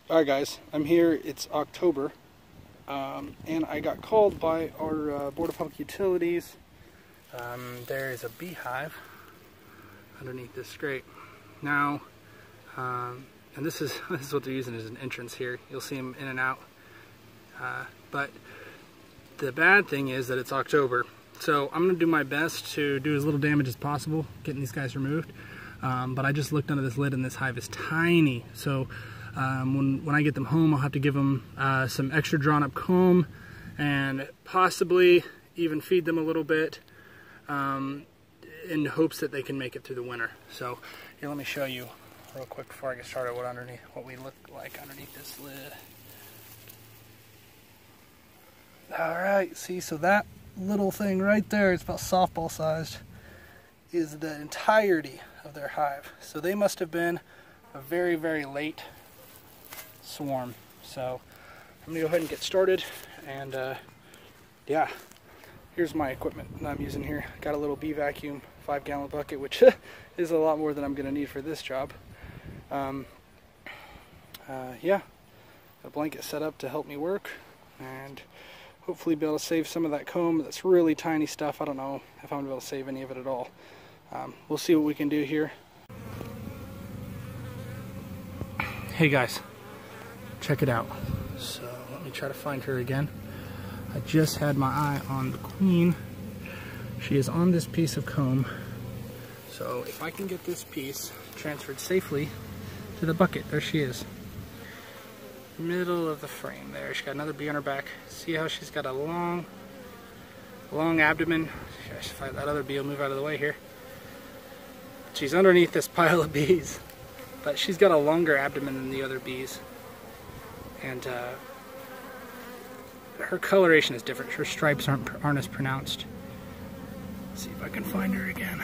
Alright guys, I'm here, it's October, and I got called by our Board of Public Utilities. There is a beehive underneath this scrape. Now, and this is what they're using as an entrance here. You'll see them in and out. But the bad thing is that it's October. So I'm going to do my best to do as little damage as possible getting these guys removed. But I just looked under this lid and this hive is tiny. So when I get them home, I'll have to give them some extra drawn up comb and possibly even feed them a little bit in hopes that they can make it through the winter. So here, let me show you real quick before I get started what we look like underneath this lid. Alright, see, so that little thing right there, it's about softball sized, is the entirety of their hive. So they must have been a very, very late swarm. So I'm gonna go ahead and get started, and yeah, here's my equipment that I'm using here. Got a little bee vacuum 5-gallon bucket, which is a lot more than I'm gonna need for this job. Yeah, a blanket set up to help me work, and hopefully be able to save some of that comb. That's really tiny stuff. I don't know if I'm gonna be able to save any of it at all. We'll see what we can do here. Hey guys, check it out. So let me try to find her again. I just had my eye on the queen. She is on this piece of comb. So if I can get this piece transferred safely to the bucket, there she is. Middle of the frame there. She's got another bee on her back. See how she's got a long abdomen? If that other bee will move out of the way here. She's underneath this pile of bees, but she's got a longer abdomen than the other bees, and her coloration is different. Her stripes aren't as pronounced. Let's see if I can find her again.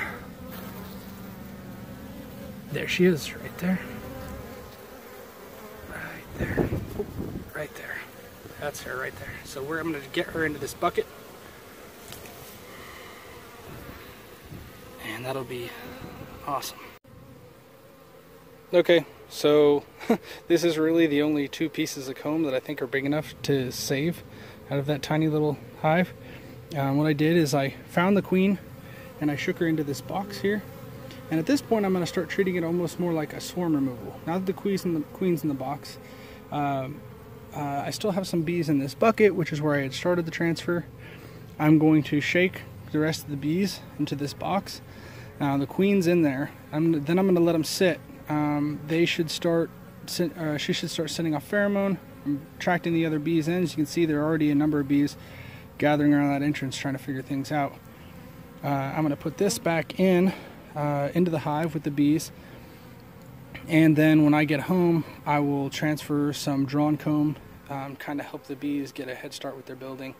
There she is, right there. Right there. Oh, right there. That's her right there. So I'm going to get her into this bucket, and that'll be awesome. Okay, so this is really the only 2 pieces of comb that I think are big enough to save out of that tiny little hive. What I did is I found the queen and I shook her into this box here. And at this point I'm going to start treating it almost more like a swarm removal. Now that the queen's in the box, I still have some bees in this bucket, which is where I had started the transfer. I'm going to shake the rest of the bees into this box. Now the queen's in there. Then I'm going to let them sit. She should start sending off pheromone. I'm attracting the other bees in. As you can see, there are already a number of bees gathering around that entrance trying to figure things out. I'm going to put this back in into the hive with the bees, and then when I get home I will transfer some drawn comb, kind of help the bees get a head start with their building.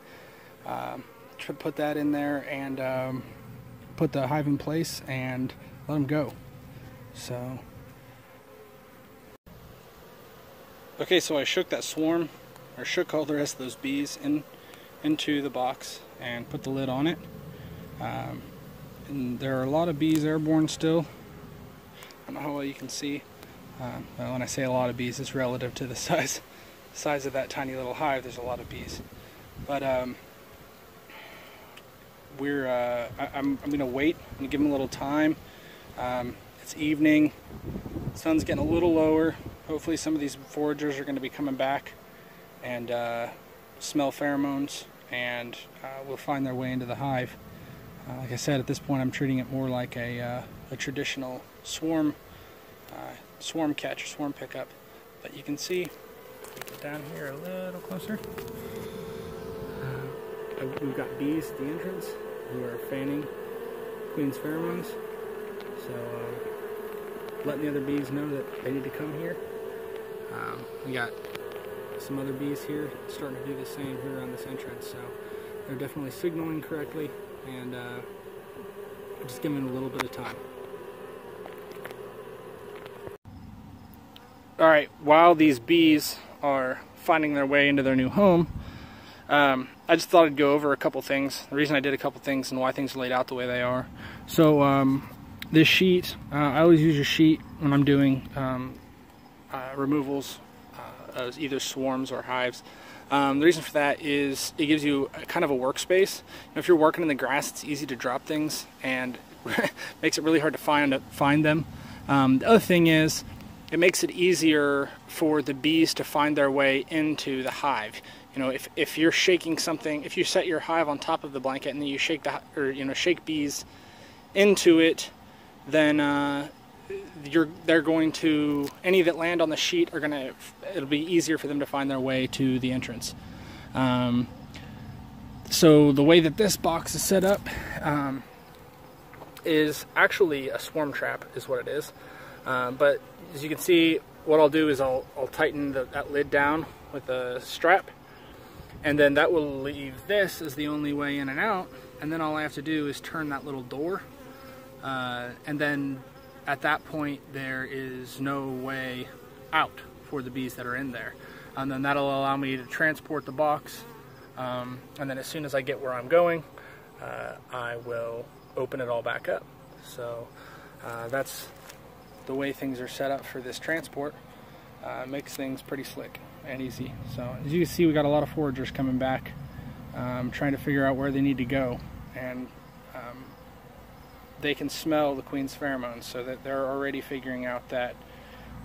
Put that in there and put the hive in place and let them go. So okay, so I shook that swarm, or shook all the rest of those bees into the box and put the lid on it. And there are a lot of bees airborne still. I don't know how well you can see. Well, when I say a lot of bees, it's relative to the size of that tiny little hive. There's a lot of bees, but I'm gonna wait and give them a little time. It's evening, sun's getting a little lower. Hopefully some of these foragers are going to be coming back and smell pheromones, and will find their way into the hive. Like I said, at this point I'm treating it more like a traditional swarm catch or swarm pickup. But you can see, get down here a little closer. We've got bees at the entrance who are fanning queen's pheromones. So letting the other bees know that they need to come here. We got some other bees here starting to do the same here on this entrance, so they're definitely signaling correctly, and just giving it a little bit of time. Alright, while these bees are finding their way into their new home, I just thought I'd go over a couple things. The reason I did a couple things and why things are laid out the way they are. So this sheet, I always use a sheet when I'm doing removals either swarms or hives. The reason for that is it gives you kind of a workspace. You know, if you're working in the grass, it's easy to drop things and makes it really hard to find them. The other thing is it makes it easier for the bees to find their way into the hive. You know, if you're shaking something, if you set your hive on top of the blanket and then you shake shake bees into it, then they're going to, any that land on the sheet are going to, it'll be easier for them to find their way to the entrance. So the way that this box is set up is actually a swarm trap is what it is. But as you can see, what I'll do is I'll tighten that lid down with a strap, and then that will leave this as the only way in and out, and then all I have to do is turn that little door, and then at that point there is no way out for the bees that are in there. And then that'll allow me to transport the box, and then as soon as I get where I'm going, I will open it all back up. So that's the way things are set up for this transport. Makes things pretty slick and easy. So as you can see, we got a lot of foragers coming back, trying to figure out where they need to go, and they can smell the queen's pheromones, so that they're already figuring out that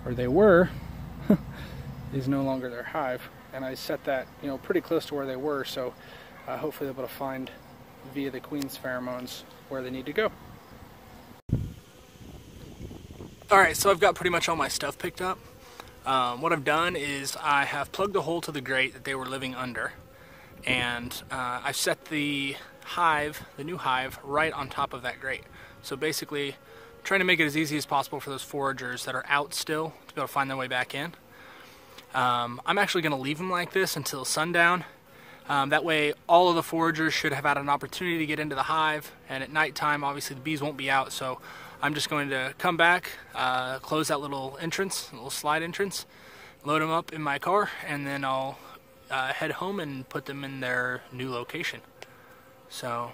where they were is no longer their hive. And I set that, you know, pretty close to where they were, so hopefully they'll be able to find via the queen's pheromones where they need to go. Alright, so I've got pretty much all my stuff picked up. What I've done is I have plugged a hole to the grate that they were living under, and I've set the hive, the new hive, right on top of that grate. So basically trying to make it as easy as possible for those foragers that are out still to be able to find their way back in. I'm actually going to leave them like this until sundown. That way all of the foragers should have had an opportunity to get into the hive, and at nighttime obviously the bees won't be out, so I'm just going to come back, close that little entrance, little slide entrance, load them up in my car, and then I'll head home and put them in their new location. So